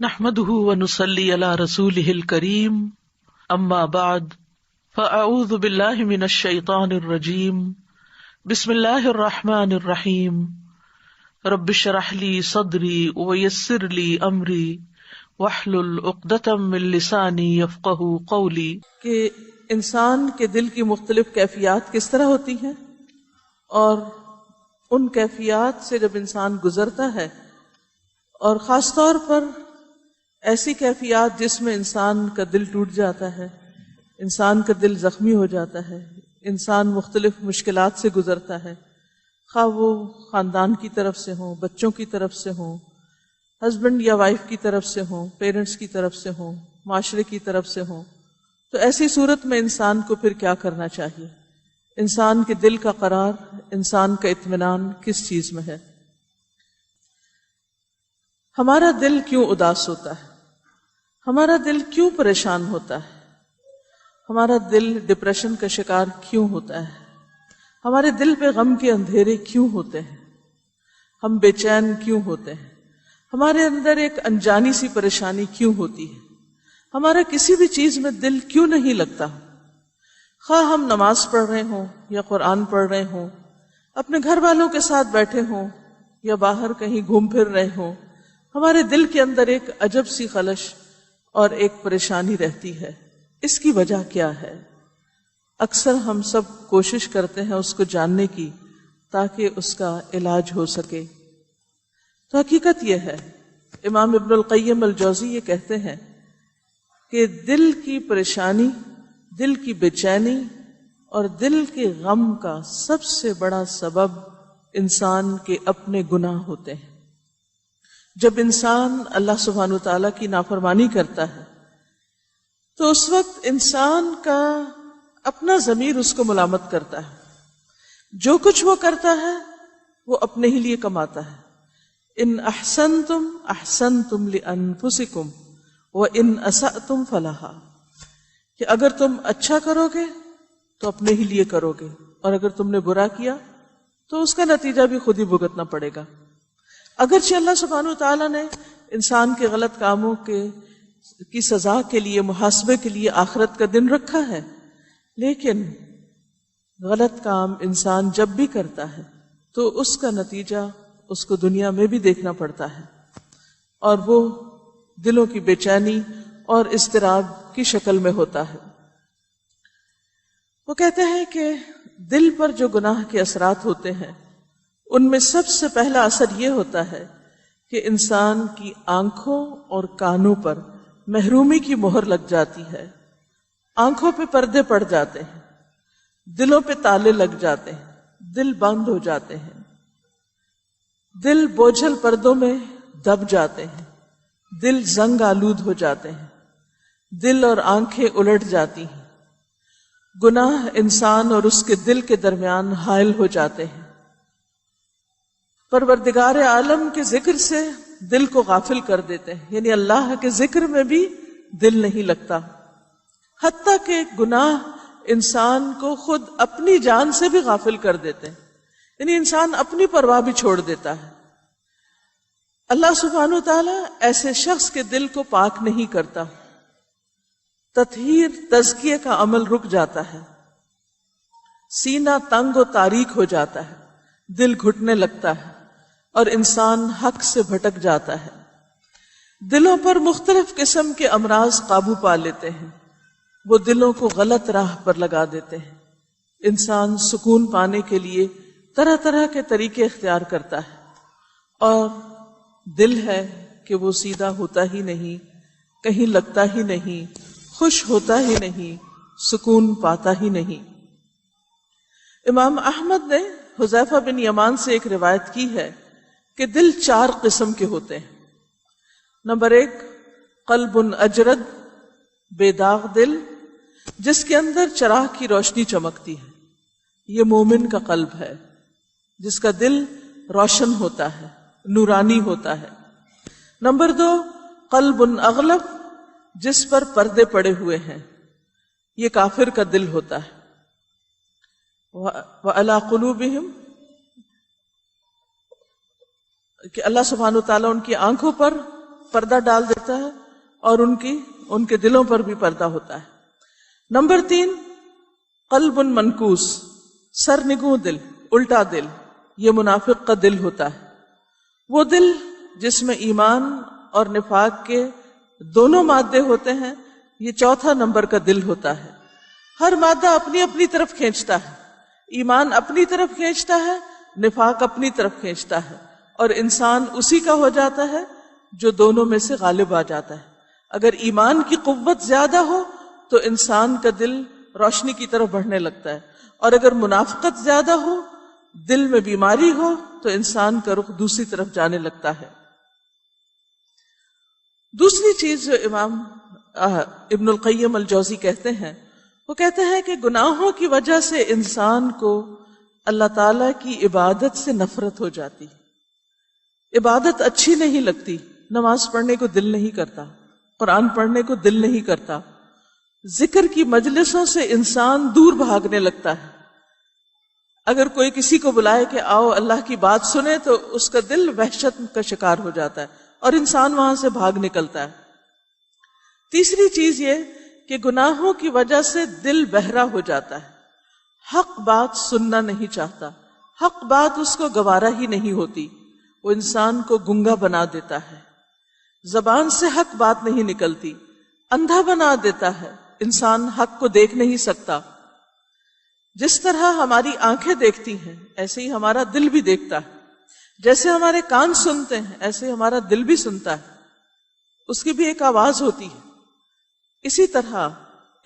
نحمده ونصلي على رسوله الكريم اما بعد فاعوذ بالله من الشيطان الرجيم بسم الله الرحمن الرحيم رب اشرح لي صدري ويسر لي امري واحلل عقدة من لساني يفقهوا قولي کہ انسان کے دل کی مختلف کیفیات کس طرح ہوتی ہیں اور ان کیفیات سے جب انسان گزرتا ہے اور خاص طور پر ایسی کیفیات جس میں انسان کا دل ٹوٹ جاتا ہے، انسان کا دل زخمی ہو جاتا ہے، انسان مختلف مشکلات سے گزرتا ہے، خواہ وہ خاندان کی طرف سے ہوں، بچوں کی طرف سے ہوں، ہسبینڈ یا وائف کی طرف سے ہوں، پیرنٹس کی طرف سے ہوں، معاشرے کی طرف سے ہوں، تو ایسی صورت میں انسان کو پھر کیا کرنا چاہیے؟ انسان کے دل کا قرار، انسان کا اطمینان کس چیز میں ہے؟ ہمارا دل کیوں اداس ہوتا ہے؟ ہمارا دل کیوں پریشان ہوتا ہے؟ ہمارا دل ڈپریشن کا شکار کیوں ہوتا ہے؟ ہمارے دل پہ غم کے اندھیرے کیوں ہوتے ہیں؟ ہم بے چین کیوں ہوتے ہیں؟ ہمارے اندر ایک انجانی سی پریشانی کیوں ہوتی ہے؟ ہمارا کسی بھی چیز میں دل کیوں نہیں لگتا؟ خواہ ہم نماز پڑھ رہے ہوں یا قرآن پڑھ رہے ہوں، اپنے گھر والوں کے ساتھ بیٹھے ہوں یا باہر کہیں گھوم پھر رہے ہوں، ہمارے دل کے اندر ایک عجب سی خلش اور ایک پریشانی رہتی ہے۔ اس کی وجہ کیا ہے؟ اکثر ہم سب کوشش کرتے ہیں اس کو جاننے کی تاکہ اس کا علاج ہو سکے۔ تو حقیقت یہ ہے، امام ابن القیم الجوزی یہ کہتے ہیں کہ دل کی پریشانی، دل کی بے چینی اور دل کے غم کا سب سے بڑا سبب انسان کے اپنے گناہ ہوتے ہیں۔ جب انسان اللہ سبحانہ وتعالیٰ کی نافرمانی کرتا ہے تو اس وقت انسان کا اپنا ضمیر اس کو ملامت کرتا ہے۔ جو کچھ وہ کرتا ہے وہ اپنے ہی لیے کماتا ہے۔ ان احسنتم احسنتم لانفسکم وان اسأتم فلہا، کہ اگر تم اچھا کرو گے تو اپنے ہی لیے کرو گے، اور اگر تم نے برا کیا تو اس کا نتیجہ بھی خود ہی بھگتنا پڑے گا۔ اگرچہ اللہ سبحانہ وتعالیٰ نے انسان کے غلط کاموں کی سزا کے لیے، محاسبے کے لیے آخرت کا دن رکھا ہے، لیکن غلط کام انسان جب بھی کرتا ہے تو اس کا نتیجہ اس کو دنیا میں بھی دیکھنا پڑتا ہے، اور وہ دلوں کی بے چینی اور اضطراب کی شکل میں ہوتا ہے۔ وہ کہتے ہیں کہ دل پر جو گناہ کے اثرات ہوتے ہیں ان میں سب سے پہلا اثر یہ ہوتا ہے کہ انسان کی آنکھوں اور کانوں پر محرومی کی مہر لگ جاتی ہے، آنکھوں پہ پردے پڑ جاتے ہیں، دلوں پہ تالے لگ جاتے ہیں، دل بند ہو جاتے ہیں، دل بوجھل پردوں میں دب جاتے ہیں، دل زنگ آلود ہو جاتے ہیں، دل اور آنکھیں الٹ جاتی ہیں، گناہ انسان اور اس کے دل کے درمیان حائل ہو جاتے ہیں، پروردگار عالم کے ذکر سے دل کو غافل کر دیتے ہیں، یعنی اللہ کے ذکر میں بھی دل نہیں لگتا، حتیٰ کہ گناہ انسان کو خود اپنی جان سے بھی غافل کر دیتے ہیں، یعنی انسان اپنی پرواہ بھی چھوڑ دیتا ہے۔ اللہ سبحانہ وتعالی ایسے شخص کے دل کو پاک نہیں کرتا، تطہیر تزکیے کا عمل رک جاتا ہے، سینہ تنگ و تاریک ہو جاتا ہے، دل گھٹنے لگتا ہے اور انسان حق سے بھٹک جاتا ہے۔ دلوں پر مختلف قسم کے امراض قابو پا لیتے ہیں، وہ دلوں کو غلط راہ پر لگا دیتے ہیں۔ انسان سکون پانے کے لیے طرح طرح کے طریقے اختیار کرتا ہے، اور دل ہے کہ وہ سیدھا ہوتا ہی نہیں، کہیں لگتا ہی نہیں، خوش ہوتا ہی نہیں، سکون پاتا ہی نہیں۔ امام احمد نے حذیفہ بن یمان سے ایک روایت کی ہے کہ دل 4 قسم کے ہوتے ہیں۔ نمبر 1، قلب اجرد، بے داغ دل، جس کے اندر چراغ کی روشنی چمکتی ہے، یہ مومن کا قلب ہے، جس کا دل روشن ہوتا ہے، نورانی ہوتا ہے۔ نمبر 2، قلب اغلب، جس پر پردے پڑے ہوئے ہیں، یہ کافر کا دل ہوتا ہے۔ وَعَلَىٰ قُلُوبِهِمْ، کہ اللہ سبحانہ وتعالیٰ ان کی آنکھوں پر پردہ ڈال دیتا ہے اور ان کے دلوں پر بھی پردہ ہوتا ہے۔ نمبر 3، قلب منکوس، سرنگوں دل، الٹا دل، یہ منافق کا دل ہوتا ہے۔ وہ دل جس میں ایمان اور نفاق کے دونوں مادے ہوتے ہیں، یہ چوتھا نمبر کا دل ہوتا ہے۔ ہر مادہ اپنی اپنی طرف کھینچتا ہے، ایمان اپنی طرف کھینچتا ہے، نفاق اپنی طرف کھینچتا ہے، اور انسان اسی کا ہو جاتا ہے جو دونوں میں سے غالب آ جاتا ہے۔ اگر ایمان کی قوت زیادہ ہو تو انسان کا دل روشنی کی طرف بڑھنے لگتا ہے، اور اگر منافقت زیادہ ہو، دل میں بیماری ہو، تو انسان کا رخ دوسری طرف جانے لگتا ہے۔ دوسری چیز جو امام ابن القیم الجوزی کہتے ہیں، وہ کہتے ہیں کہ گناہوں کی وجہ سے انسان کو اللہ تعالی کی عبادت سے نفرت ہو جاتی، عبادت اچھی نہیں لگتی، نماز پڑھنے کو دل نہیں کرتا، قرآن پڑھنے کو دل نہیں کرتا، ذکر کی مجلسوں سے انسان دور بھاگنے لگتا ہے۔ اگر کوئی کسی کو بلائے کہ آؤ اللہ کی بات سنے تو اس کا دل وحشت کا شکار ہو جاتا ہے اور انسان وہاں سے بھاگ نکلتا ہے۔ تیسری چیز یہ کہ گناہوں کی وجہ سے دل بہرا ہو جاتا ہے، حق بات سننا نہیں چاہتا، حق بات اس کو گوارا ہی نہیں ہوتی، وہ انسان کو گنگا بنا دیتا ہے، زبان سے حق بات نہیں نکلتی، اندھا بنا دیتا ہے، انسان حق کو دیکھ نہیں سکتا۔ جس طرح ہماری آنکھیں دیکھتی ہیں ایسے ہی ہمارا دل بھی دیکھتا ہے، جیسے ہمارے کان سنتے ہیں ایسے ہی ہمارا دل بھی سنتا ہے، اس کی بھی ایک آواز ہوتی ہے۔ اسی طرح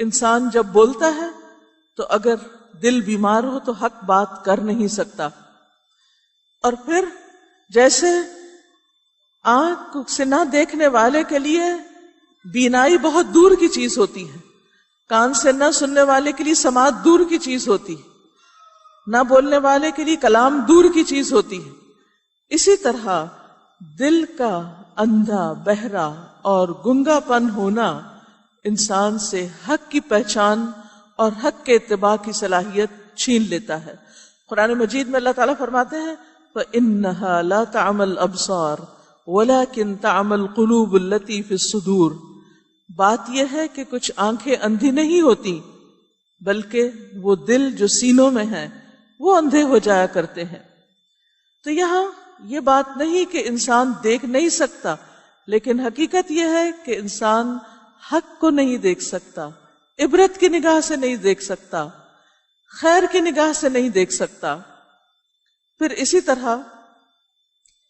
انسان جب بولتا ہے تو اگر دل بیمار ہو تو حق بات کر نہیں سکتا، اور پھر جیسے آنکھ سے نہ دیکھنے والے کے لیے بینائی بہت دور کی چیز ہوتی ہے، کان سے نہ سننے والے کے لیے سماعت دور کی چیز ہوتی ہے، نہ بولنے والے کے لیے کلام دور کی چیز ہوتی ہے، اسی طرح دل کا اندھا، بہرا اور گنگا پن ہونا انسان سے حق کی پہچان اور حق کے اتباع کی صلاحیت چھین لیتا ہے۔ قرآن مجید میں اللہ تعالیٰ فرماتے ہیں فَإِنَّهَا لَا تَعْمَى الْأَبْصَارُ وَلَكِنْ تَعْمَى الْقُلُوبُ الَّتِي فِي الصُّدُورِ، بات یہ ہے کہ کچھ آنکھیں اندھی نہیں ہوتی بلکہ وہ دل جو سینوں میں ہیں وہ اندھے ہو جایا کرتے ہیں۔ تو یہاں یہ بات نہیں کہ انسان دیکھ نہیں سکتا، لیکن حقیقت یہ ہے کہ انسان حق کو نہیں دیکھ سکتا، عبرت کی نگاہ سے نہیں دیکھ سکتا، خیر کی نگاہ سے نہیں دیکھ سکتا۔ پھر اسی طرح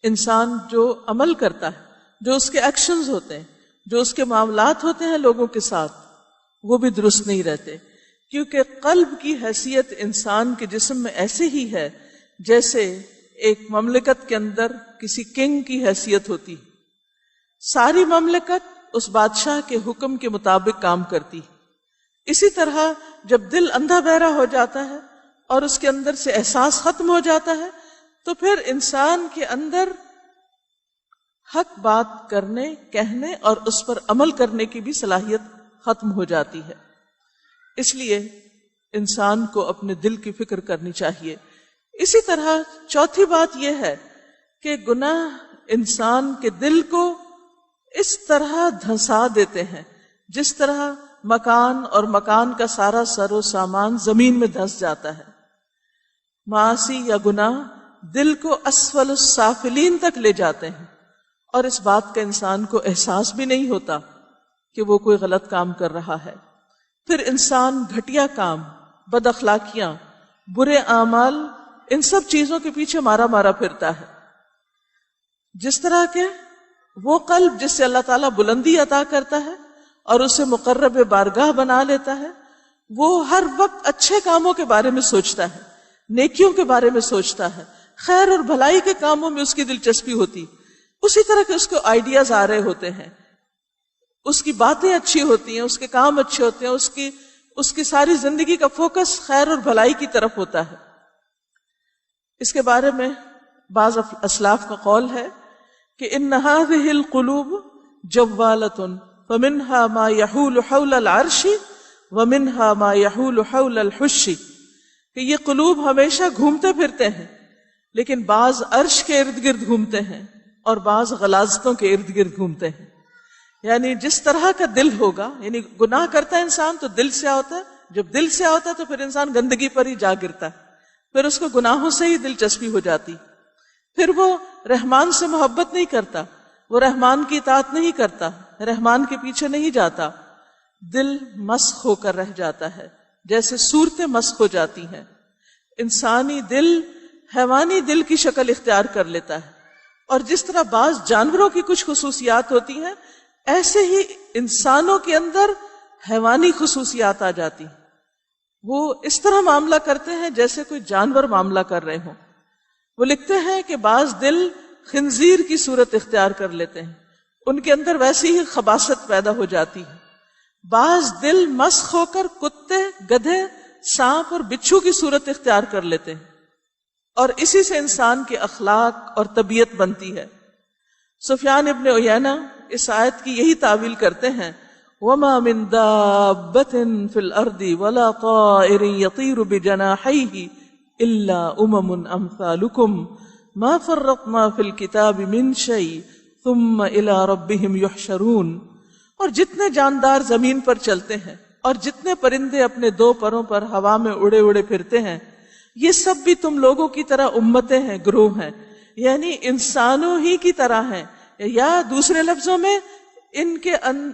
انسان جو عمل کرتا ہے، جو اس کے ایکشنز ہوتے ہیں، جو اس کے معاملات ہوتے ہیں لوگوں کے ساتھ، وہ بھی درست نہیں رہتے، کیونکہ قلب کی حیثیت انسان کے جسم میں ایسے ہی ہے جیسے ایک مملکت کے اندر کسی کنگ کی حیثیت ہوتی، ساری مملکت اس بادشاہ کے حکم کے مطابق کام کرتی۔ اسی طرح جب دل اندھا بہرا ہو جاتا ہے اور اس کے اندر سے احساس ختم ہو جاتا ہے تو پھر انسان کے اندر حق بات کرنے، کہنے اور اس پر عمل کرنے کی بھی صلاحیت ختم ہو جاتی ہے۔ اس لیے انسان کو اپنے دل کی فکر کرنی چاہیے۔ اسی طرح چوتھی بات یہ ہے کہ گناہ انسان کے دل کو اس طرح دھنسا دیتے ہیں جس طرح مکان اور مکان کا سارا سر و سامان زمین میں دھنس جاتا ہے۔ معاصی یا گناہ دل کو اسفل السافلین تک لے جاتے ہیں، اور اس بات کا انسان کو احساس بھی نہیں ہوتا کہ وہ کوئی غلط کام کر رہا ہے۔ پھر انسان گھٹیا کام، بد اخلاقیاں، برے اعمال، ان سب چیزوں کے پیچھے مارا مارا پھرتا ہے۔ جس طرح کہ وہ قلب جس سے اللہ تعالیٰ بلندی عطا کرتا ہے اور اسے مقرب بارگاہ بنا لیتا ہے، وہ ہر وقت اچھے کاموں کے بارے میں سوچتا ہے، نیکیوں کے بارے میں سوچتا ہے، خیر اور بھلائی کے کاموں میں اس کی دلچسپی ہوتی، اسی طرح کے اس کو آئیڈیاز آ رہے ہوتے ہیں، اس کی باتیں اچھی ہوتی ہیں، اس کے کام اچھے ہوتے ہیں، اس کی ساری زندگی کا فوکس خیر اور بھلائی کی طرف ہوتا ہے۔ اس کے بارے میں بعض اسلاف کا قول ہے کہ ان هذه القلوب جوالة فمنها ما يحول حول العرش ومنها ما يحول حول الحش، کہ یہ قلوب ہمیشہ گھومتے پھرتے ہیں لیکن بعض عرش کے ارد گرد گھومتے ہیں اور بعض غلاظتوں کے ارد گرد گھومتے ہیں. یعنی جس طرح کا دل ہوگا، یعنی گناہ کرتا ہے انسان تو دل سے ہوتا ہے، جب دل سے ہوتا ہے تو پھر انسان گندگی پر ہی جا گرتا ہے، پھر اس کو گناہوں سے ہی دلچسپی ہو جاتی، پھر وہ رحمان سے محبت نہیں کرتا، وہ رحمان کی اطاعت نہیں کرتا، رحمان کے پیچھے نہیں جاتا، دل مسخ ہو کر رہ جاتا ہے، جیسے صورتیں مسخ ہو جاتی ہیں. انسانی دل حیوانی دل کی شکل اختیار کر لیتا ہے، اور جس طرح بعض جانوروں کی کچھ خصوصیات ہوتی ہیں ایسے ہی انسانوں کے اندر حیوانی خصوصیات آ جاتی ہیں. وہ اس طرح معاملہ کرتے ہیں جیسے کوئی جانور معاملہ کر رہے ہوں. وہ لکھتے ہیں کہ بعض دل خنزیر کی صورت اختیار کر لیتے ہیں، ان کے اندر ویسی ہی خباثت پیدا ہو جاتی ہے. بعض دل مسخ ہو کر کتے، گدھے، سانپ اور بچھو کی صورت اختیار کر لیتے ہیں، اور اسی سے انسان کے اخلاق اور طبیعت بنتی ہے. سفیان ابن عیینہ اس آیت کی یہی تعویل کرتے ہیں، وَمَا مِن دَابَّةٍ فِي الْأَرْضِ وَلَا طَائِرٍ يَطِيرُ بِجَنَاحَيْهِ إِلَّا أُمَمٌ أَمْثَالُكُمْ مَا فَرَّطْنَا فِي الْكِتَابِ مِنْ شَيْءٍ ثُمَّ إِلَى رَبِّهِمْ يُحْشَرُونَ. اور جتنے جاندار زمین پر چلتے ہیں اور جتنے پرندے اپنے دو پروں پر ہوا میں اڑے اڑے پھرتے ہیں، یہ سب بھی تم لوگوں کی طرح امتیں ہیں، گروہ ہیں، یعنی انسانوں ہی کی طرح ہیں، یا دوسرے لفظوں میں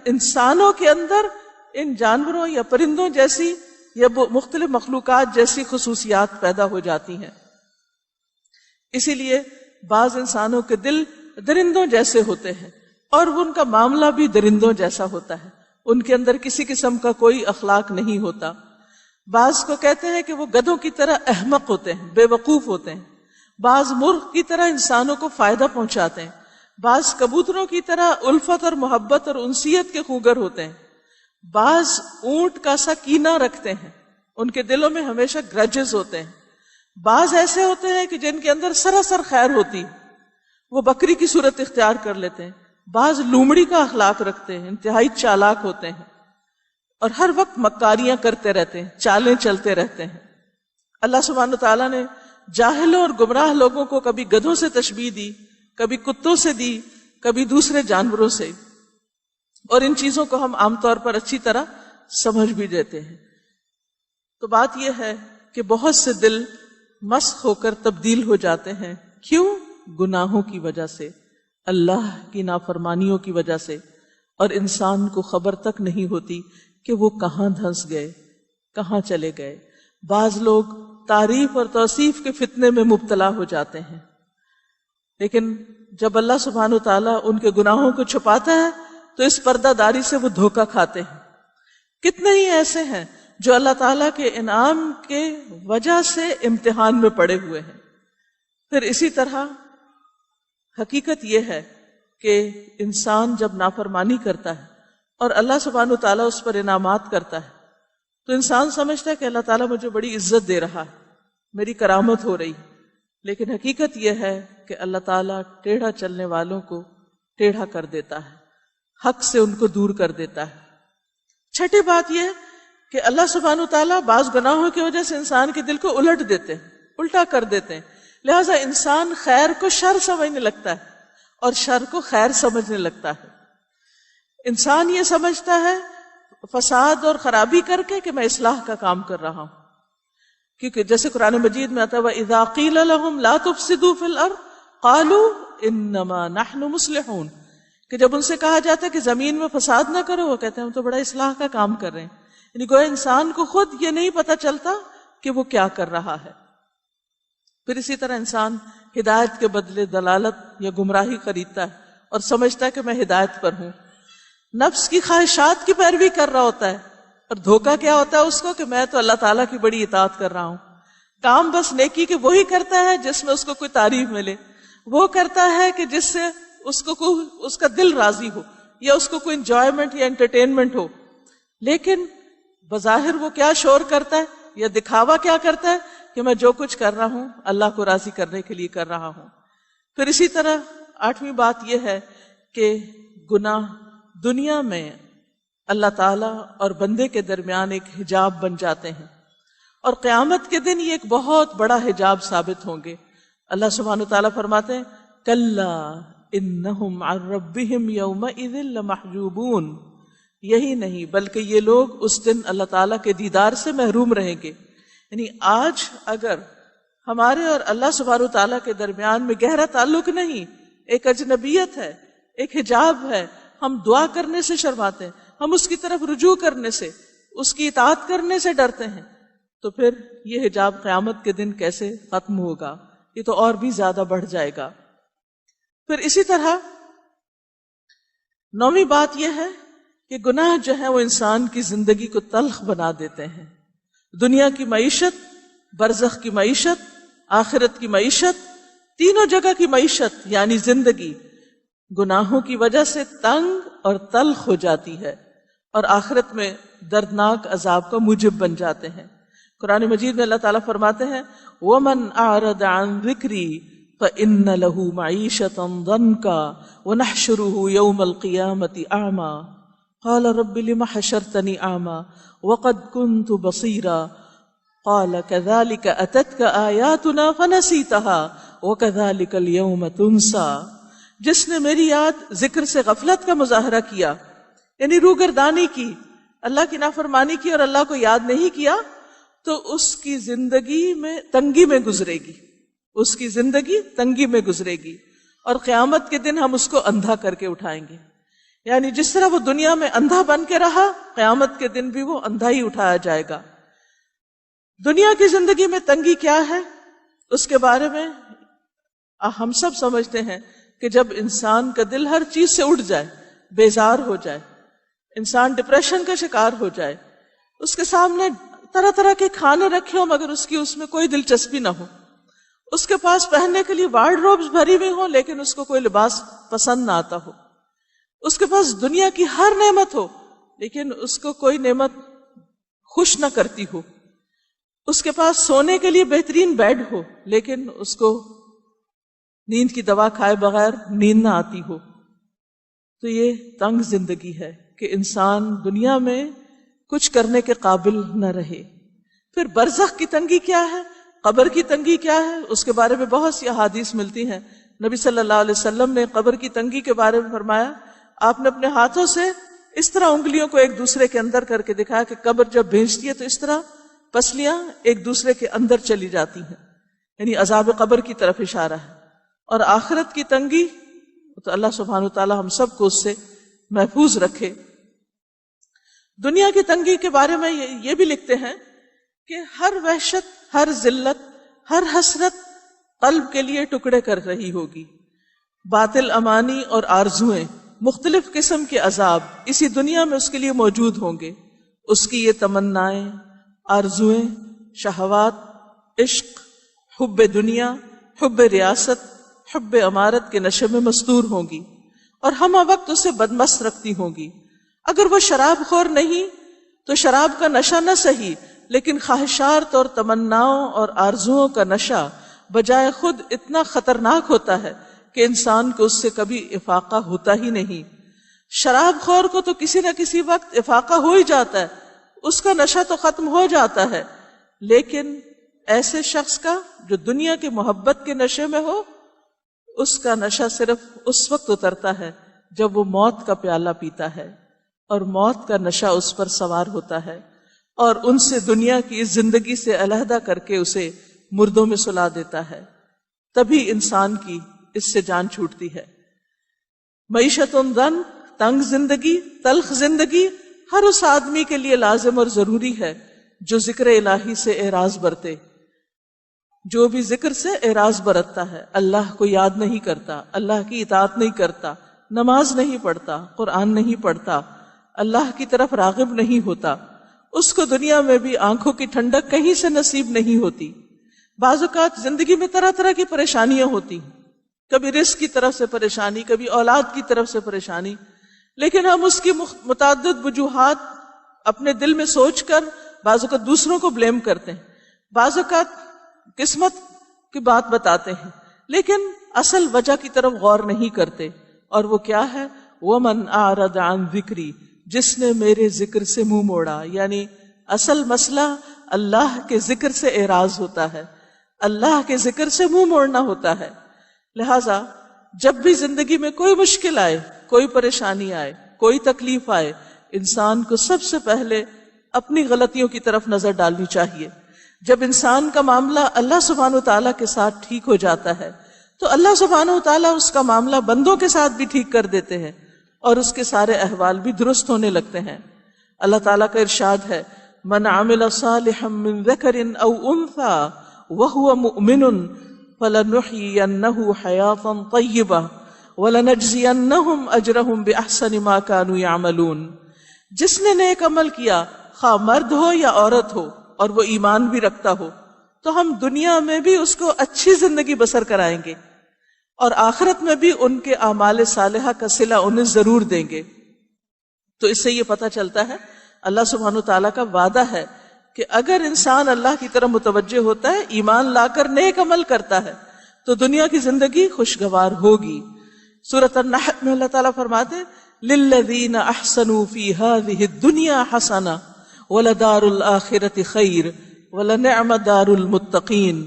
انسانوں کے اندر ان جانوروں یا پرندوں جیسی یا مختلف مخلوقات جیسی خصوصیات پیدا ہو جاتی ہیں. اسی لیے بعض انسانوں کے دل درندوں جیسے ہوتے ہیں اور ان کا معاملہ بھی درندوں جیسا ہوتا ہے، ان کے اندر کسی قسم کا کوئی اخلاق نہیں ہوتا. بعض کو کہتے ہیں کہ وہ گدھوں کی طرح احمق ہوتے ہیں، بے وقوف ہوتے ہیں. بعض مرغ کی طرح انسانوں کو فائدہ پہنچاتے ہیں، بعض کبوتروں کی طرح الفت اور محبت اور انسیت کے خوگر ہوتے ہیں. بعض اونٹ کا سا کینہ رکھتے ہیں، ان کے دلوں میں ہمیشہ گرجز ہوتے ہیں. بعض ایسے ہوتے ہیں کہ جن کے اندر سراسر خیر ہوتی، وہ بکری کی صورت اختیار کر لیتے ہیں. بعض لومڑی کا اخلاق رکھتے ہیں، انتہائی چالاک ہوتے ہیں اور ہر وقت مکاریاں کرتے رہتے ہیں، چالیں چلتے رہتے ہیں. اللہ سبحانہ تعالیٰ نے جاہلوں اور گمراہ لوگوں کو کبھی گدھوں سے تشبیہ دی، کبھی کتوں سے دی، کبھی دوسرے جانوروں سے، اور ان چیزوں کو ہم عام طور پر اچھی طرح سمجھ بھی دیتے ہیں. تو بات یہ ہے کہ بہت سے دل مسخ ہو کر تبدیل ہو جاتے ہیں. کیوں؟ گناہوں کی وجہ سے، اللہ کی نافرمانیوں کی وجہ سے، اور انسان کو خبر تک نہیں ہوتی کہ وہ کہاں دھنس گئے، کہاں چلے گئے. بعض لوگ تعریف اور توصیف کے فتنے میں مبتلا ہو جاتے ہیں، لیکن جب اللہ سبحانہ وتعالیٰ ان کے گناہوں کو چھپاتا ہے تو اس پردہ داری سے وہ دھوکہ کھاتے ہیں. کتنے ہی ایسے ہیں جو اللہ تعالیٰ کے انعام کے وجہ سے امتحان میں پڑے ہوئے ہیں. پھر اسی طرح حقیقت یہ ہے کہ انسان جب نافرمانی کرتا ہے اور اللہ سبحانہ وتعالیٰ اس پر انعامات کرتا ہے تو انسان سمجھتا ہے کہ اللہ تعالیٰ مجھے بڑی عزت دے رہا ہے، میری کرامت ہو رہی. لیکن حقیقت یہ ہے کہ اللہ تعالیٰ ٹیڑھا چلنے والوں کو ٹیڑھا کر دیتا ہے، حق سے ان کو دور کر دیتا ہے. چھٹی بات یہ کہ اللہ سبحانہ وتعالیٰ بعض گناہوں کی وجہ سے انسان کے دل کو الٹ دیتے ہیں، الٹا کر دیتے ہیں. لہٰذا انسان خیر کو شر سمجھنے لگتا ہے اور شر کو خیر سمجھنے لگتا ہے. انسان یہ سمجھتا ہے فساد اور خرابی کر کے کہ میں اصلاح کا کام کر رہا ہوں، کیونکہ جیسے قرآن مجید میں آتا ہے وَإِذَا قِيلَ لَهُمْ لَا تُفْسِدُوا فِي الْأَرْضِ قَالُوا إِنَّمَا نَحْنُ مُصْلِحُونَ، کہ جب ان سے کہا جاتا ہے کہ زمین میں فساد نہ کرو، وہ کہتے ہیں ہم تو بڑا اصلاح کا کام کر رہے ہیں. یعنی کوئی انسان کو خود یہ نہیں پتا چلتا کہ وہ کیا کر رہا ہے. پھر اسی طرح انسان ہدایت کے بدلے دلالت یا گمراہی خریدتا ہے اور سمجھتا ہے کہ میں ہدایت پر ہوں. نفس کی خواہشات کی پیروی کر رہا ہوتا ہے، اور دھوکہ کیا ہوتا ہے اس کو کہ میں تو اللہ تعالیٰ کی بڑی اطاعت کر رہا ہوں. کام بس نیکی کے وہی کرتا ہے جس میں اس کو کوئی تعریف ملے، وہ کرتا ہے کہ جس سے اس کا دل راضی ہو یا اس کو کوئی انجوائمنٹ یا انٹرٹینمنٹ ہو. لیکن بظاہر وہ کیا شور کرتا ہے یا دکھاوا کیا کرتا ہے کہ میں جو کچھ کر رہا ہوں اللہ کو راضی کرنے کے لیے کر رہا ہوں. پھر اسی طرح 8ویں بات یہ ہے کہ گناہ دنیا میں اللہ تعالیٰ اور بندے کے درمیان ایک حجاب بن جاتے ہیں، اور قیامت کے دن یہ ایک بہت بڑا حجاب ثابت ہوں گے. اللہ سبحانہ تعالیٰ فرماتے ہیں کلا انہم عن ربہم یومئذ لمحجوبون، یہی نہیں بلکہ یہ لوگ اس دن اللہ تعالیٰ کے دیدار سے محروم رہیں گے. یعنی آج اگر ہمارے اور اللہ سبحانہ تعالیٰ کے درمیان میں گہرا تعلق نہیں، ایک اجنبیت ہے، ایک حجاب ہے، ہم دعا کرنے سے شرماتے ہیں، ہم اس کی طرف رجوع کرنے سے، اس کی اطاعت کرنے سے ڈرتے ہیں، تو پھر یہ حجاب قیامت کے دن کیسے ختم ہوگا؟ یہ تو اور بھی زیادہ بڑھ جائے گا. پھر اسی طرح 9ویں بات یہ ہے کہ گناہ جو ہے وہ انسان کی زندگی کو تلخ بنا دیتے ہیں. دنیا کی معیشت، برزخ کی معیشت، آخرت کی معیشت، تینوں جگہ کی معیشت یعنی زندگی گناہوں کی وجہ سے تنگ اور تلخ ہو جاتی ہے اور آخرت میں دردناک عذاب کا موجب بن جاتے ہیں. قرآن مجید میں اللہ تعالیٰ فرماتے ہیں وَمَنْ أَعْرَضَ عَنْ ذِكْرِي فَإِنَّ لَهُ مَعِيشَةً ضَنْكًا وَنَحْشُرُهُ يَوْمَ الْقِيَامَةِ أَعْمَى قَالَ رَبِّ لِمَ حَشَرْتَنِي أَعْمَى وَقَدْ كُنْتُ بَصِيرًا قَالَ كَذَلِكَ أَتَتْكَ آيَاتُنَا فَنَسِيتَهَا وَكَذَلِكَ الْيَوْمَ تُنْسَى. جس نے میری یاد ذکر سے غفلت کا مظاہرہ کیا، یعنی روگردانی کی، اللہ کی نافرمانی کی اور اللہ کو یاد نہیں کیا، تو اس کی زندگی میں تنگی میں گزرے گی، اس کی زندگی تنگی میں گزرے گی اور قیامت کے دن ہم اس کو اندھا کر کے اٹھائیں گے. یعنی جس طرح وہ دنیا میں اندھا بن کے رہا، قیامت کے دن بھی وہ اندھا ہی اٹھایا جائے گا. دنیا کی زندگی میں تنگی کیا ہے اس کے بارے میں ہم سب سمجھتے ہیں کہ جب انسان کا دل ہر چیز سے اٹھ جائے، بیزار ہو جائے، انسان ڈپریشن کا شکار ہو جائے، اس کے سامنے طرح طرح کے کھانے رکھے ہوں مگر اس میں کوئی دلچسپی نہ ہو، اس کے پاس پہننے کے لیے وارڈروبز بھری ہوئی ہوں لیکن اس کو کوئی لباس پسند نہ آتا ہو، اس کے پاس دنیا کی ہر نعمت ہو لیکن اس کو کوئی نعمت خوش نہ کرتی ہو، اس کے پاس سونے کے لیے بہترین بیڈ ہو لیکن اس کو نیند کی دوا کھائے بغیر نیند نہ آتی ہو. تو یہ تنگ زندگی ہے کہ انسان دنیا میں کچھ کرنے کے قابل نہ رہے. پھر برزخ کی تنگی کیا ہے، قبر کی تنگی کیا ہے، اس کے بارے میں بہت سی احادیث ملتی ہیں. نبی صلی اللہ علیہ وسلم نے قبر کی تنگی کے بارے میں فرمایا، آپ نے اپنے ہاتھوں سے اس طرح انگلیوں کو ایک دوسرے کے اندر کر کے دکھایا کہ قبر جب بھیجتی ہے تو اس طرح پسلیاں ایک دوسرے کے اندر چلی جاتی ہیں، یعنی عذاب قبر کی طرف اشارہ ہے. اور آخرت کی تنگی تو اللہ سبحانہ وتعالی ہم سب کو اس سے محفوظ رکھے. دنیا کی تنگی کے بارے میں یہ بھی لکھتے ہیں کہ ہر وحشت، ہر ذلت، ہر حسرت قلب کے لیے ٹکڑے کر رہی ہوگی. باطل امانی اور آرزویں، مختلف قسم کے عذاب اسی دنیا میں اس کے لیے موجود ہوں گے. اس کی یہ تمنائیں، آرزویں، شہوات، عشق، حب دنیا، حب ریاست، حب امارت کے نشے میں مستور ہوں گی اور ہم وقت اسے بدمست رکھتی ہوں گی. اگر وہ شراب خور نہیں تو شراب کا نشہ نہ صحیح لیکن خواہشات اور تمناؤں اور آرزوؤں کا نشہ بجائے خود اتنا خطرناک ہوتا ہے کہ انسان کو اس سے کبھی افاقہ ہوتا ہی نہیں. شراب خور کو تو کسی نہ کسی وقت افاقہ ہو ہی جاتا ہے، اس کا نشہ تو ختم ہو جاتا ہے، لیکن ایسے شخص کا جو دنیا کے محبت کے نشے میں ہو، اس کا نشہ صرف اس وقت اترتا ہے جب وہ موت کا پیالہ پیتا ہے اور موت کا نشہ اس پر سوار ہوتا ہے اور ان سے دنیا کی اس زندگی سے علیحدہ کر کے اسے مردوں میں سلا دیتا ہے. تبھی انسان کی اس سے جان چھوٹتی ہے. معیشت ضنک، تنگ زندگی، تلخ زندگی ہر اس آدمی کے لیے لازم اور ضروری ہے جو ذکر الہی سے اعراض برتے. جو بھی ذکر سے اعراض برتتا ہے، اللہ کو یاد نہیں کرتا، اللہ کی اطاعت نہیں کرتا، نماز نہیں پڑھتا، قرآن نہیں پڑھتا، اللہ کی طرف راغب نہیں ہوتا، اس کو دنیا میں بھی آنکھوں کی ٹھنڈک کہیں سے نصیب نہیں ہوتی. بعض اوقات زندگی میں طرح طرح کی پریشانیاں ہوتی ہیں، کبھی رزق کی طرف سے پریشانی، کبھی اولاد کی طرف سے پریشانی، لیکن ہم اس کی متعدد وجوہات اپنے دل میں سوچ کر بعض اوقات دوسروں کو بلیم کرتے ہیں، بعض اوقات قسمت کی بات بتاتے ہیں، لیکن اصل وجہ کی طرف غور نہیں کرتے. اور وہ کیا ہے؟ وَمَنْ أَعْرَضَ عَنْ ذِكْرِي، جس نے میرے ذکر سے منہ موڑا. یعنی اصل مسئلہ اللہ کے ذکر سے اعراض ہوتا ہے، اللہ کے ذکر سے منہ موڑنا ہوتا ہے. لہذا جب بھی زندگی میں کوئی مشکل آئے، کوئی پریشانی آئے، کوئی تکلیف آئے، انسان کو سب سے پہلے اپنی غلطیوں کی طرف نظر ڈالنی چاہیے۔ جب انسان کا معاملہ اللہ سبحانہ وتعالیٰ کے ساتھ ٹھیک ہو جاتا ہے تو اللہ سبحانہ وتعالیٰ اس کا معاملہ بندوں کے ساتھ بھی ٹھیک کر دیتے ہیں اور اس کے سارے احوال بھی درست ہونے لگتے ہیں۔ اللہ تعالیٰ کا ارشاد ہے من عمل صالحا من ذکر او انثى وهو مؤمن فلنحيينه حياة طیبہ وَلَنَجْزِيَنَّهُمْ أَجْرَهُمْ بِأَحْسَنِ مَا كَانُوا يَعْمَلُونَ، جس نے نیک عمل کیا، خواہ مرد ہو یا عورت ہو، اور وہ ایمان بھی رکھتا ہو، تو ہم دنیا میں بھی اس کو اچھی زندگی بسر کرائیں گے اور آخرت میں بھی ان کے اعمال صالحہ کا صلہ انہیں ضرور دیں گے۔ تو اس سے یہ پتہ چلتا ہے اللہ سبحانہ وتعالیٰ کا وعدہ ہے کہ اگر انسان اللہ کی طرف متوجہ ہوتا ہے، ایمان لا کر نیک عمل کرتا ہے، تو دنیا کی زندگی خوشگوار ہوگی۔ سورۃ النحل میں اللہ تعالیٰ فرماتے ہیں للذین احسنوا فی ہذہ الدنیا حسنہ ولدار الآخرۃ خیر ولنعم دار المتقین،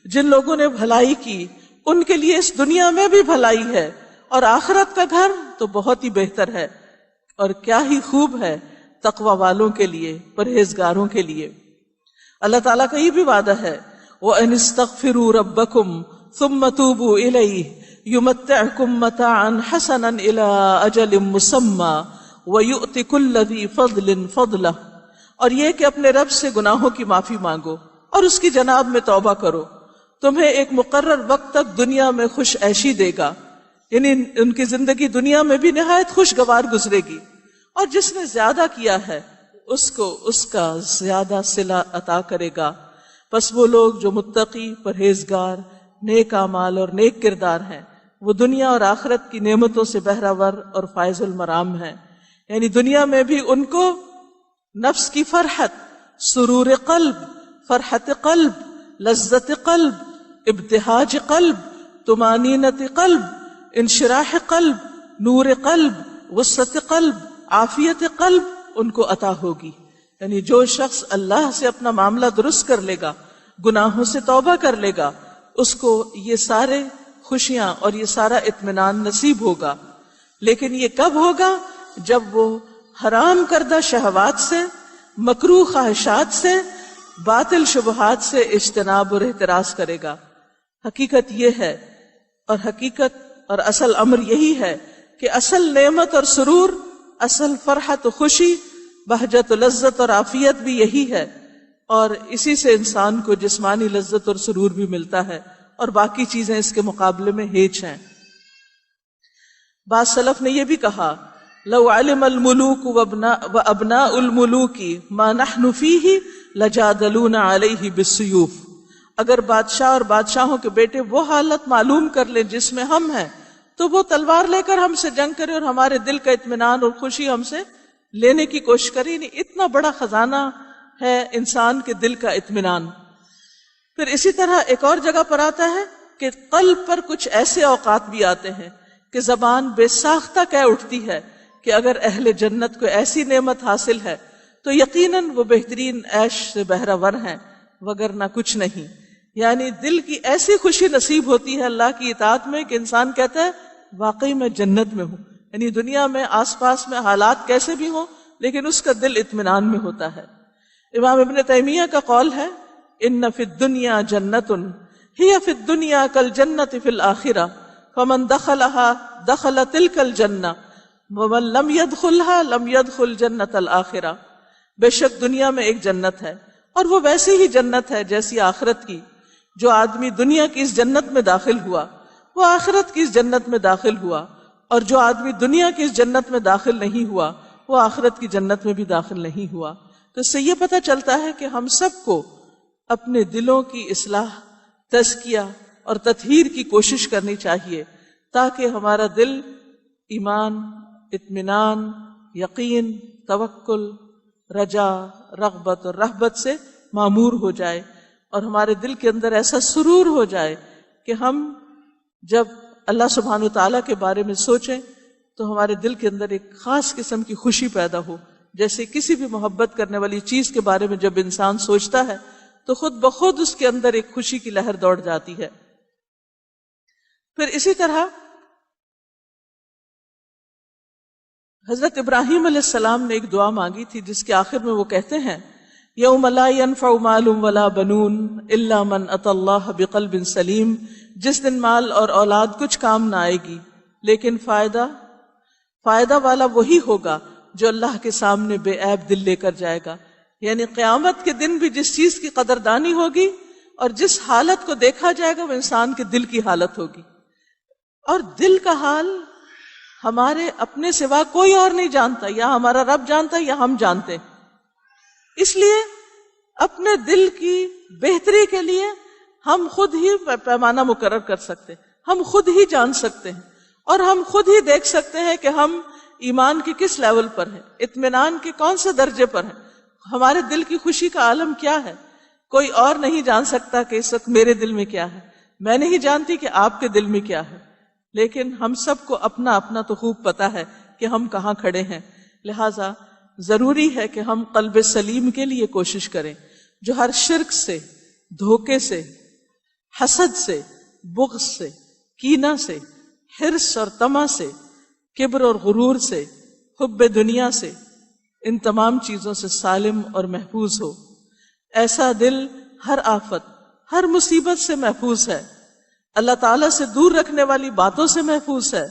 جن لوگوں نے بھلائی کی ان کے لیے اس دنیا میں بھی بھلائی ہے اور آخرت کا گھر تو بہت ہی بہتر ہے، اور کیا ہی خوب ہے تقوی والوں کے لیے، پرہیزگاروں کے لیے۔ اللہ تعالیٰ کا یہ بھی وعدہ ہے وَأَنِ اسْتَغْفِرُوا رَبَّكُمْ ثُمَّ تُوبُوا إِلَيْهِ يُمَتِّعْكُمْ مَتَاعًا حَسَنًا إِلَىٰ أَجَلٍ مُّسَمًّى وَيُؤْتِ كُلَّ ذِي فَضْلٍ فَضْلَهُ، اور یہ کہ اپنے رب سے گناہوں کی معافی مانگو اور اس کی جناب میں توبہ کرو، تمہیں ایک مقرر وقت تک دنیا میں خوش عیشی دے گا، یعنی ان کی زندگی دنیا میں بھی نہایت خوشگوار گزرے گی، اور جس نے زیادہ کیا ہے اس کو اس کا زیادہ صلہ عطا کرے گا۔ پس وہ لوگ جو متقی، پرہیزگار، نیک اعمال اور نیک کردار ہیں، وہ دنیا اور آخرت کی نعمتوں سے بہرہور اور فائز المرام ہیں، یعنی دنیا میں بھی ان کو نفس کی فرحت، سرور قلب، فرحت قلب، لذت قلب، ابتہاج قلب، طمانینت قلب، انشراح قلب، نور قلب، وسعت قلب، عافیت قلب ان کو عطا ہوگی۔ یعنی جو شخص اللہ سے اپنا معاملہ درست کر لے گا، گناہوں سے توبہ کر لے گا، اس کو یہ سارے خوشیاں اور یہ سارا اطمینان نصیب ہوگا۔ لیکن یہ کب ہوگا؟ جب وہ حرام کردہ شہوات سے، مکروہ خواہشات سے، باطل شبہات سے اجتناب اور احتراز کرے گا۔ حقیقت یہ ہے، اور حقیقت اور اصل امر یہی ہے کہ اصل نعمت اور سرور، اصل فرحت و خوشی، بہجت و لذت اور عافیت بھی یہی ہے، اور اسی سے انسان کو جسمانی لذت اور سرور بھی ملتا ہے، اور باقی چیزیں اس کے مقابلے میں ہیچ ہیں۔ بعض سلف نے یہ بھی کہا لو علم الملوک وابناء الملوک ما نحن فیہ لجادلونا علیہ بالسیوف، اگر بادشاہ اور بادشاہوں کے بیٹے وہ حالت معلوم کر لیں جس میں ہم ہیں تو وہ تلوار لے کر ہم سے جنگ کرے اور ہمارے دل کا اطمینان اور خوشی ہم سے لینے کی کوشش کرے۔ یعنی اتنا بڑا خزانہ ہے انسان کے دل کا اطمینان۔ پھر اسی طرح ایک اور جگہ پر آتا ہے کہ قلب پر کچھ ایسے اوقات بھی آتے ہیں کہ زبان بے ساختہ کہہ اٹھتی ہے کہ اگر اہل جنت کو ایسی نعمت حاصل ہے تو یقیناً وہ بہترین عیش سے بہرہور ہیں، وگرنہ کچھ نہیں۔ یعنی دل کی ایسی خوشی نصیب ہوتی ہے اللہ کی اطاعت میں کہ انسان کہتا ہے واقعی میں جنت میں ہوں۔ یعنی دنیا میں آس پاس میں حالات کیسے بھی ہوں لیکن اس کا دل اطمینان میں ہوتا ہے۔ امام ابن تیمیہ کا قول ہے ان فی الدنیا جنت ہی فی الدنیا کالجنت فی الآخرہ فمن دخلها دخل تلک الجنہ ومن لم يدخلها لم يدخل جنت الآخرہ، بے شک دنیا میں ایک جنت ہے اور وہ ویسی ہی جنت ہے جیسی آخرت کی، جو آدمی دنیا کی اس جنت میں داخل ہوا وہ آخرت کی اس جنت میں داخل ہوا، اور جو آدمی دنیا کی اس جنت میں داخل نہیں ہوا وہ آخرت کی جنت میں بھی داخل نہیں ہوا۔ تو اس سے یہ پتہ چلتا ہے کہ ہم سب کو اپنے دلوں کی اصلاح، تزکیہ اور تطہیر کی کوشش کرنی چاہیے تاکہ ہمارا دل ایمان، اطمینان، یقین، توکل، رجا، رغبت اور رہبت سے معمور ہو جائے، اور ہمارے دل کے اندر ایسا سرور ہو جائے کہ ہم جب اللہ سبحانہ وتعالیٰ کے بارے میں سوچیں تو ہمارے دل کے اندر ایک خاص قسم کی خوشی پیدا ہو، جیسے کسی بھی محبت کرنے والی چیز کے بارے میں جب انسان سوچتا ہے تو خود بخود اس کے اندر ایک خوشی کی لہر دوڑ جاتی ہے۔ پھر اسی طرح حضرت ابراہیم علیہ السلام نے ایک دعا مانگی تھی جس کے آخر میں وہ کہتے ہیں یوم لا ينفع مال ولا بنون الا من اتى اللہ بقلب سلیم، جس دن مال اور اولاد کچھ کام نہ آئے گی، لیکن فائدہ والا وہی ہوگا جو اللہ کے سامنے بے عیب دل لے کر جائے گا. یعنی قیامت کے دن بھی جس چیز کی قدردانی ہوگی اور جس حالت کو دیکھا جائے گا وہ انسان کے دل کی حالت ہوگی. اور دل کا حال ہمارے اپنے سوا کوئی اور نہیں جانتا، یا ہمارا رب جانتا یا ہم جانتے. اس لیے اپنے دل کی بہتری کے لیے ہم خود ہی پیمانہ مقرر کر سکتے، ہم خود ہی جان سکتے ہیں، اور ہم خود ہی دیکھ سکتے ہیں کہ ہم ایمان کے کس لیول پر ہیں، اطمینان کے کون سے درجے پر ہیں، ہمارے دل کی خوشی کا عالم کیا ہے. کوئی اور نہیں جان سکتا کہ اس وقت میرے دل میں کیا ہے، میں نہیں جانتی کہ آپ کے دل میں کیا ہے، لیکن ہم سب کو اپنا اپنا تو خوب پتا ہے کہ ہم کہاں کھڑے ہیں. لہٰذا ضروری ہے کہ ہم قلب سلیم کے لیے کوشش کریں، جو ہر شرک سے، دھوکے سے، حسد سے، بغض سے، کینہ سے، حرص اور طمع سے، کبر اور غرور سے، حب دنیا سے، ان تمام چیزوں سے سالم اور محفوظ ہو. ایسا دل ہر آفت، ہر مصیبت سے محفوظ ہے، اللہ تعالیٰ سے دور رکھنے والی باتوں سے محفوظ ہے،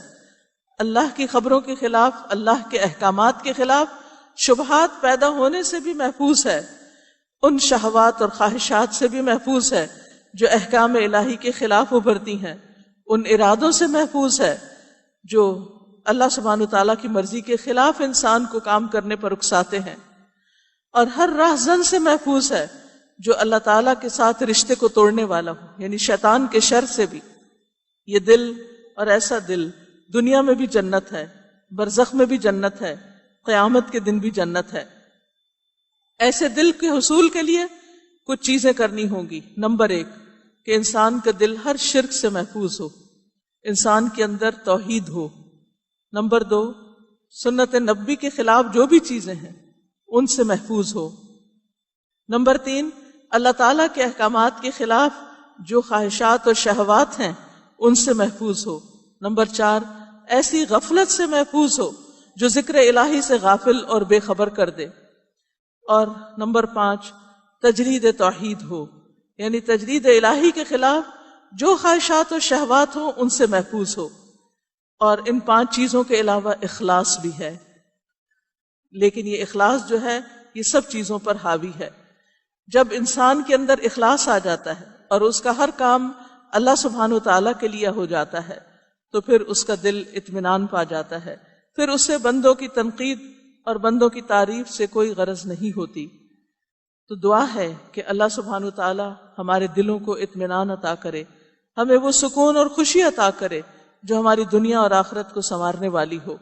اللہ کی خبروں کے خلاف، اللہ کے احکامات کے خلاف شبہات پیدا ہونے سے بھی محفوظ ہے، ان شہوات اور خواہشات سے بھی محفوظ ہے جو احکام الہی کے خلاف ابھرتی ہیں، ان ارادوں سے محفوظ ہے جو اللہ سبحانہ وتعالیٰ کی مرضی کے خلاف انسان کو کام کرنے پر اکساتے ہیں، اور ہر راہزن سے محفوظ ہے جو اللہ تعالیٰ کے ساتھ رشتے کو توڑنے والا ہو، یعنی شیطان کے شر سے بھی. یہ دل اور ایسا دل دنیا میں بھی جنت ہے، برزخ میں بھی جنت ہے، قیامت کے دن بھی جنت ہے. ایسے دل کے حصول کے لیے کچھ چیزیں کرنی ہوں گی. نمبر 1 کہ انسان کا دل ہر شرک سے محفوظ ہو، انسان کے اندر توحید ہو. نمبر 2 سنت نبی کے خلاف جو بھی چیزیں ہیں ان سے محفوظ ہو. نمبر 3 اللہ تعالیٰ کے احکامات کے خلاف جو خواہشات اور شہوات ہیں ان سے محفوظ ہو. نمبر 4 ایسی غفلت سے محفوظ ہو جو ذکر الہی سے غافل اور بے خبر کر دے. اور نمبر 5 تجرید توحید ہو، یعنی تجرید الہی کے خلاف جو خواہشات اور شہوات ہوں ان سے محفوظ ہو. اور ان 5 چیزوں کے علاوہ اخلاص بھی ہے، لیکن یہ اخلاص جو ہے یہ سب چیزوں پر حاوی ہے. جب انسان کے اندر اخلاص آ جاتا ہے اور اس کا ہر کام اللہ سبحانہ وتعالیٰ کے لیے ہو جاتا ہے تو پھر اس کا دل اطمینان پا جاتا ہے، پھر اس سے بندوں کی تنقید اور بندوں کی تعریف سے کوئی غرض نہیں ہوتی. تو دعا ہے کہ اللہ سبحانہ وتعالیٰ ہمارے دلوں کو اطمینان عطا کرے، ہمیں وہ سکون اور خوشی عطا کرے جو ہماری دنیا اور آخرت کو سنوارنے والی ہو.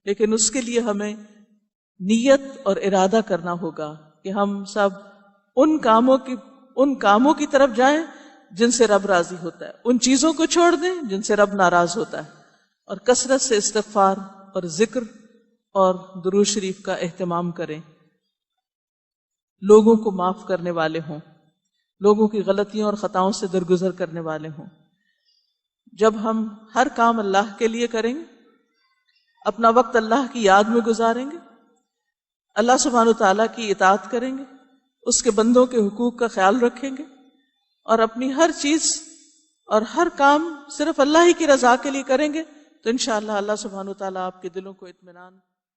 لیکن اس کے لیے ہمیں نیت اور ارادہ کرنا ہوگا کہ ہم سب ان کاموں کی طرف جائیں جن سے رب راضی ہوتا ہے، ان چیزوں کو چھوڑ دیں جن سے رب ناراض ہوتا ہے، اور کثرت سے استغفار اور ذکر اور درود شریف کا اہتمام کریں. لوگوں کو معاف کرنے والے ہوں، لوگوں کی غلطیوں اور خطاؤں سے درگزر کرنے والے ہوں. جب ہم ہر کام اللہ کے لیے کریں گے، اپنا وقت اللہ کی یاد میں گزاریں گے، اللہ سبحانہ وتعالیٰ کی اطاعت کریں گے، اس کے بندوں کے حقوق کا خیال رکھیں گے، اور اپنی ہر چیز اور ہر کام صرف اللہ ہی کی رضا کے لیے کریں گے، تو انشاءاللہ اللہ سبحانہ وتعالیٰ آپ کے دلوں کو اطمینان